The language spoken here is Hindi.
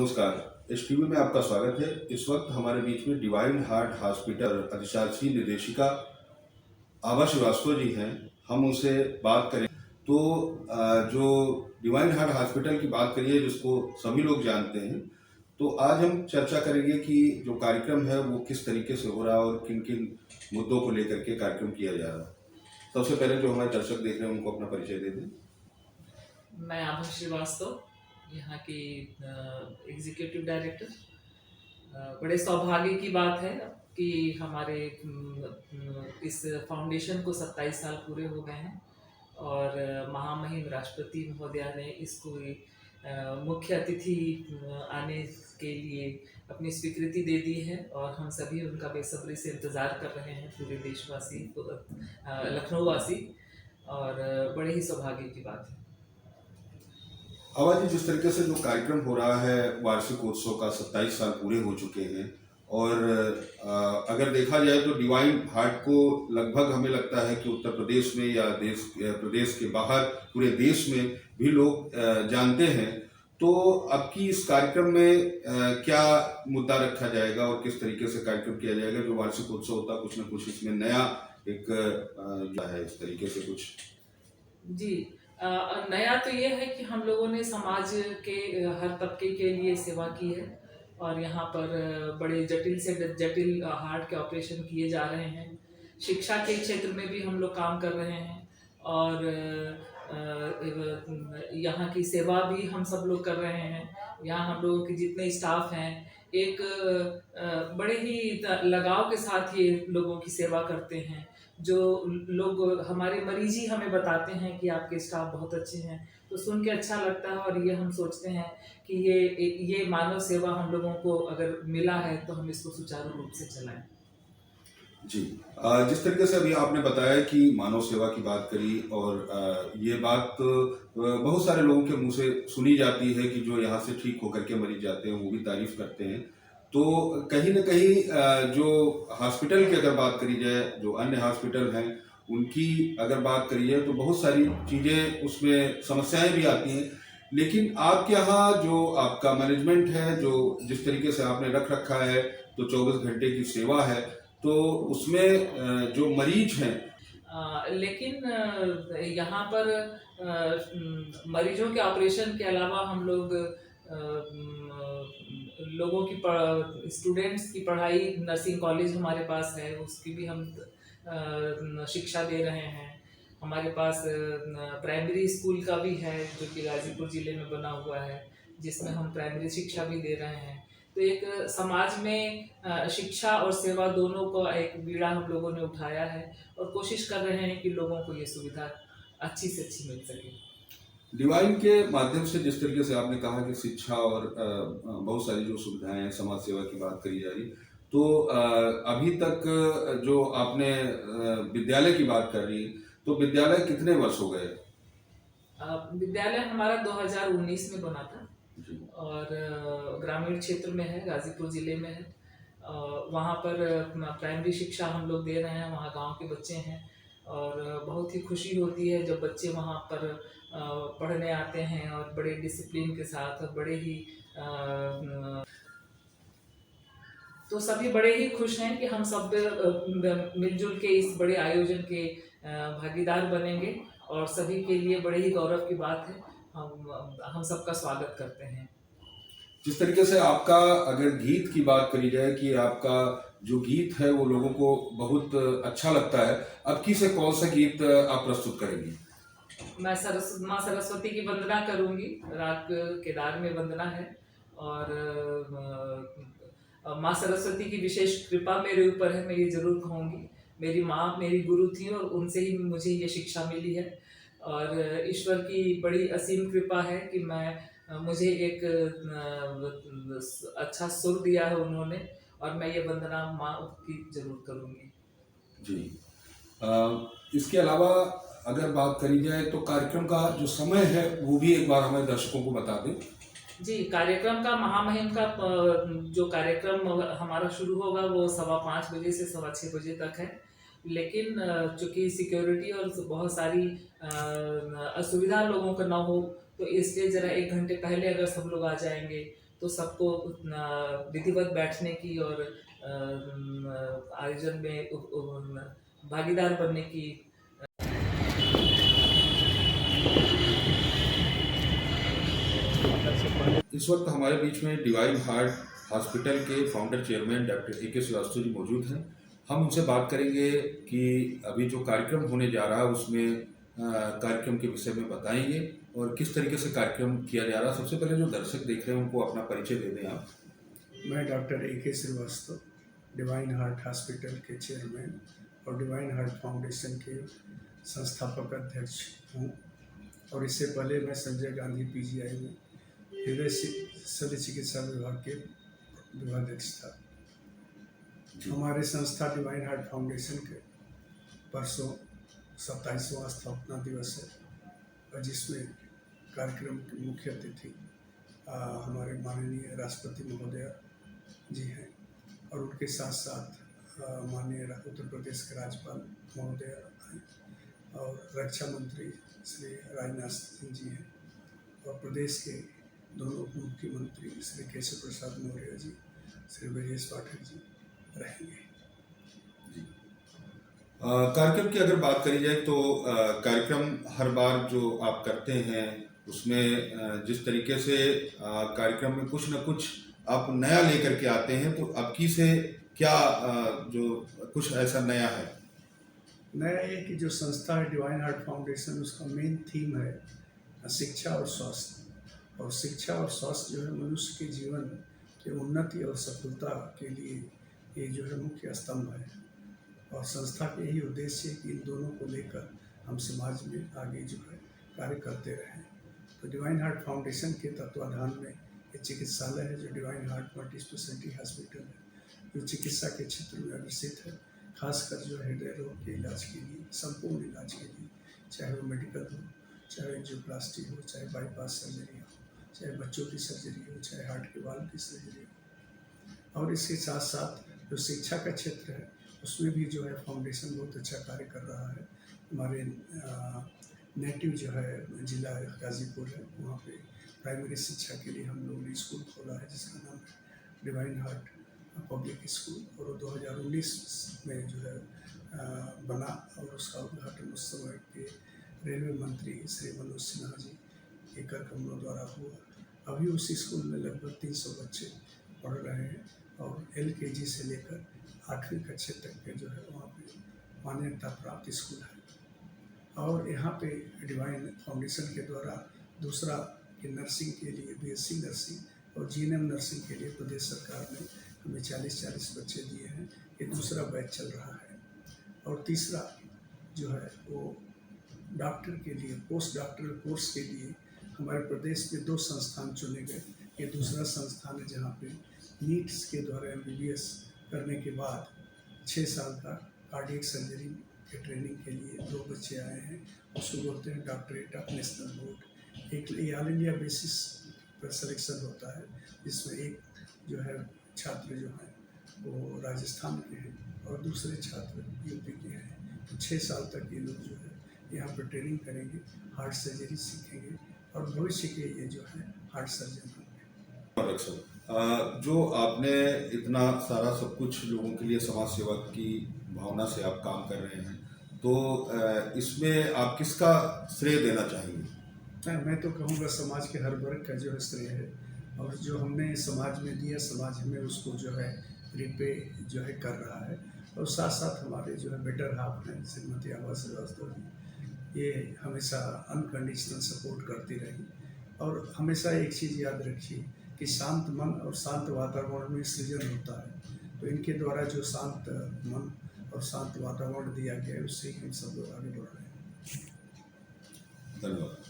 नमस्कार। इस टीवी में आपका स्वागत है। इस वक्त हमारे बीच में डिवाइन हार्ट हॉस्पिटल अधिशासी निर्देशिका आभा श्रीवास्तव जी हैं। हम उनसे बात करें तो जो डिवाइन हार्ट हॉस्पिटल की बात करिए, जिसको सभी लोग जानते हैं, तो आज हम चर्चा करेंगे कि जो कार्यक्रम है वो किस तरीके से हो रहा है और किन किन मुद्दों को लेकर के कार्यक्रम किया जा रहा है। सबसे पहले जो हमारे दर्शक देख रहे हैं उनको अपना परिचय दे दें। मैं आभा श्रीवास्तव, यहाँ की एग्जीक्यूटिव डायरेक्टर। बड़े सौभाग्य की बात है कि हमारे इस फाउंडेशन को 27 साल पूरे हो गए हैं और महामहिम राष्ट्रपति महोदया ने इसको मुख्य अतिथि आने के लिए अपनी स्वीकृति दे दी है और हम सभी उनका बेसब्री से इंतज़ार कर रहे हैं, पूरे देशवासी, लखनऊ वासी, और बड़े ही सौभाग्य की बात है। आभा जी, जिस तरीके से जो कार्यक्रम हो रहा है, वार्षिक उत्सव का 27 साल पूरे हो चुके हैं और अगर देखा जाए तो डिवाइन हार्ट को लगभग हमें लगता है कि उत्तर प्रदेश में या प्रदेश के बाहर पूरे देश में भी लोग जानते हैं। तो अब की इस कार्यक्रम में क्या मुद्दा रखा जाएगा और किस तरीके से कार्यक्रम किया जाएगा? जो वार्षिक उत्सव होता है, कुछ ना कुछ इसमें नया एक जो है इस तरीके से कुछ। जी, नया तो ये है कि हम लोगों ने समाज के हर तबके के लिए सेवा की है और यहाँ पर बड़े जटिल से जटिल हार्ट के ऑपरेशन किए जा रहे हैं। शिक्षा के क्षेत्र में भी हम लोग काम कर रहे हैं और यहाँ की सेवा भी हम सब लोग कर रहे हैं। यहाँ हम लोगों के जितने स्टाफ हैं, एक बड़े ही लगाव के साथ ये लोगों की सेवा करते हैं। जो लोग हमारे मरीज ही हमें बताते हैं कि आपके स्टाफ बहुत अच्छे हैं, तो सुन के अच्छा लगता है और ये हम सोचते हैं कि ये मानव सेवा हम लोगों को अगर मिला है तो हम इसको सुचारू रूप से चलाएं। जी, जिस तरीके से अभी आपने बताया कि मानव सेवा की बात करी और ये बात बहुत सारे लोगों के मुंह से सुनी जाती है कि जो यहाँ से ठीक होकर के मरीज जाते हैं वो भी तारीफ करते हैं। तो कहीं ना कहीं जो हॉस्पिटल की अगर बात करी जाए, जो अन्य हॉस्पिटल हैं उनकी अगर बात करी जाए तो बहुत सारी चीज़ें उसमें समस्याएं भी आती हैं। लेकिन आपके यहाँ जो आपका मैनेजमेंट है, जो जिस तरीके से आपने रख रखा है, तो 24 घंटे की सेवा है, तो उसमें जो मरीज हैं लेकिन यहाँ पर मरीजों के ऑपरेशन के अलावा हम लोग लोगों की स्टूडेंट्स की पढ़ाई, नर्सिंग कॉलेज हमारे पास है, उसकी भी हम शिक्षा दे रहे हैं। हमारे पास प्राइमरी स्कूल का भी है जो कि गाजीपुर ज़िले में बना हुआ है, जिसमें हम प्राइमरी शिक्षा भी दे रहे हैं। तो एक समाज में शिक्षा और सेवा दोनों को एक बीड़ा हम लोगों ने उठाया है और कोशिश कर रहे हैं कि लोगों को ये सुविधा अच्छी से अच्छी मिल सके। डिवाइन के माध्यम से जिस तरीके से आपने कहा कि शिक्षा और बहुत सारी जो सुविधाएं हैं, समाज सेवा की बात करी जा रही, तो अभी तक जो आपने विद्यालय की बात कर रही, तो विद्यालय कितने वर्ष हो गए? विद्यालय हमारा 2019 में बना था और ग्रामीण क्षेत्र में है, गाजीपुर ज़िले में है। वहाँ पर प्राइमरी शिक्षा हम लोग दे रहे हैं, वहाँ गांव के बच्चे हैं और बहुत ही खुशी होती है जब बच्चे वहाँ पर पढ़ने आते हैं और बड़े डिसिप्लिन के साथ और बड़े ही तो सभी बड़े ही खुश हैं कि हम सब मिलजुल के इस बड़े आयोजन के भागीदार बनेंगे और सभी के लिए बड़े ही गौरव की बात है। हम सबका स्वागत करते हैं। जिस तरीके से आपका अगर गीत की बात करी जाए कि आपका जो गीत है वो लोगों को बहुत अच्छा लगता है, अब की से कौन सा गीत आप प्रस्तुत करेंगी? मैं माँ सरस्वती की वंदना करूंगी। राग केदार में वंदना है और माँ सरस्वती की विशेष कृपा मेरे ऊपर है, मैं ये जरूर कहूँगी। मेरी माँ मेरी गुरु थी और उनसे ही मुझे ये शिक्षा मिली है और ईश्वर की बड़ी असीम कृपा है कि मुझे एक अच्छा सुर दिया है उन्होंने और मैं ये वंदना माँ की जरूर करूँगी। जी, इसके अलावा अगर बात करी जाए तो कार्यक्रम का जो समय है वो भी एक बार हमारे दर्शकों को बता दें। जी, कार्यक्रम का महामहिम का जो कार्यक्रम हमारा शुरू होगा वो 5:15 बजे से 6:15 बजे तक है। लेकिन चूँकि सिक्योरिटी और बहुत सारी असुविधा लोगों को ना हो, तो इसलिए ज़रा 1 घंटे पहले अगर सब लोग आ जाएंगे तो सबको विधिवत बैठने की और आयोजन में भागीदार बनने की। इस वक्त हमारे बीच में डिवाइन हार्ट हॉस्पिटल के फाउंडर चेयरमैन डॉक्टर ए के श्रीवास्तव जी मौजूद हैं। हम उनसे बात करेंगे कि अभी जो कार्यक्रम होने जा रहा है उसमें कार्यक्रम के विषय में बताएंगे और किस तरीके से कार्यक्रम किया जा रहा है। सबसे पहले जो दर्शक देख रहे हैं उनको अपना परिचय दे दें आप। मैं डॉक्टर ए के श्रीवास्तव डिवाइन हार्ट हॉस्पिटल के चेयरमैन और डिवाइन हार्ट फाउंडेशन के संस्थापक अध्यक्ष हूँ। और इससे पहले मैं संजय गांधी पीजीआई में हृदय शल्य चिकित्सा विभाग के विभागाध्यक्ष था। हमारे संस्था डिवाइन हार्ट फाउंडेशन के परसों 27वां स्थापना दिवस है और जिसमें कार्यक्रम के मुख्य अतिथि हमारे माननीय राष्ट्रपति महोदय जी हैं और उनके साथ साथ माननीय उत्तर प्रदेश के राज्यपाल महोदय हैं और रक्षा मंत्री श्री राजनाथ सिंह जी हैं और प्रदेश के दोनों उप मुख्यमंत्री श्री केशव प्रसाद मौर्य जी, श्री ब्रजेश पाठक जी रहेंगे। कार्यक्रम की अगर बात करी जाए तो कार्यक्रम हर बार जो आप करते हैं उसमें जिस तरीके से कार्यक्रम में कुछ न कुछ आप नया लेकर के आते हैं, तो अब की से क्या जो कुछ ऐसा नया है? नया ये कि जो संस्था है डिवाइन हार्ट फाउंडेशन, उसका मेन थीम है शिक्षा और स्वास्थ्य। और शिक्षा और स्वास्थ्य जो है मनुष्य के जीवन के उन्नति और सफलता के लिए ये जो है मुख्य स्तंभ है और संस्था के यही उद्देश्य है कि इन दोनों को लेकर हम समाज में आगे जो है कार्य करते रहें। तो डिवाइन हार्ट फाउंडेशन के तत्वाधान में एक चिकित्सालय है जो divine heart multi speciality hospital है, जो चिकित्सा के क्षेत्र में अग्रसित है, खासकर जो हृदय रोग के इलाज के लिए, संपूर्ण इलाज के लिए, चाहे वो मेडिकल हो, चाहे एंजियोप्लास्टी हो, चाहे बाईपास सर्जरी हो, चाहे बच्चों की सर्जरी हो, चाहे हार्ट के वाल्व की सर्जरी हो। और इसके साथ साथ जो शिक्षा का क्षेत्र है उसमें भी जो है फाउंडेशन बहुत अच्छा कार्य कर रहा है। हमारे नेटिव जो है जिला गाजीपुर है, वहाँ पे प्राइमरी शिक्षा के लिए हम लोगों ने स्कूल खोला है जिसका नाम है डिवाइन हार्ट पब्लिक स्कूल और 2019 में जो है बना और उसका उद्घाटन उस समय के रेलवे मंत्री श्री मनोज सिन्हा जी के कर कमलों द्वारा हुआ। अभी उस स्कूल में लगभग 300 बच्चे पढ़ रहे हैं और LKG से लेकर 8वीं कक्षा तक के जो है वहाँ पे मान्यता प्राप्त स्कूल है। और यहाँ पे डिवाइन फाउंडेशन के द्वारा दूसरा कि नर्सिंग के लिए BSc नर्सिंग और GNM नर्सिंग के लिए प्रदेश सरकार ने हमें 40 बच्चे दिए हैं। ये दूसरा बैच चल रहा है। और तीसरा जो है वो डॉक्टर के लिए पोस्ट डॉक्टरल कोर्स के लिए हमारे प्रदेश में 2 संस्थान चुने गए। ये दूसरा संस्थान है जहाँ पे नीट्स के द्वारा MBBS करने के बाद 6 साल का कार्डियक सर्जरी के ट्रेनिंग के लिए 2 बच्चे आए हैं। उसको बोलते हैं डॉक्टरेट ऑफ नेशनल बोर्ड। एक ऑल इंडिया बेसिस पर सिलेक्शन होता है जिसमें एक जो है छात्र जो हैं वो राजस्थान के हैं और दूसरे छात्र UP के हैं। तो 6 साल तक ये लोग जो है यहाँ पर ट्रेनिंग करेंगे, हार्ट सर्जरी सीखेंगे और भविष्य के ये जो है हार्ट सर्जन होंगे। जो आपने इतना सारा सब कुछ लोगों के लिए समाज सेवा की भावना से आप काम कर रहे हैं, तो इसमें आप किसका श्रेय देना चाहेंगे? मैं तो कहूँगा समाज के हर वर्ग का जो है श्रेय है और जो हमने समाज में दिया समाज में उसको जो है रिपे जो है कर रहा है। और साथ साथ हमारे जो है बेटर हाफ हैं श्रीमती आभा श्रीवास्तव जी, ये हमेशा अनकंडीशनल सपोर्ट करती रही। और हमेशा एक चीज़ याद रखिए कि शांत मन और शांत वातावरण में सृजन होता है। तो इनके द्वारा जो शांत मन और शांत वातावरण दिया गया है उससे हम सब लोग आगे बढ़ रहे हैं। धन्यवाद।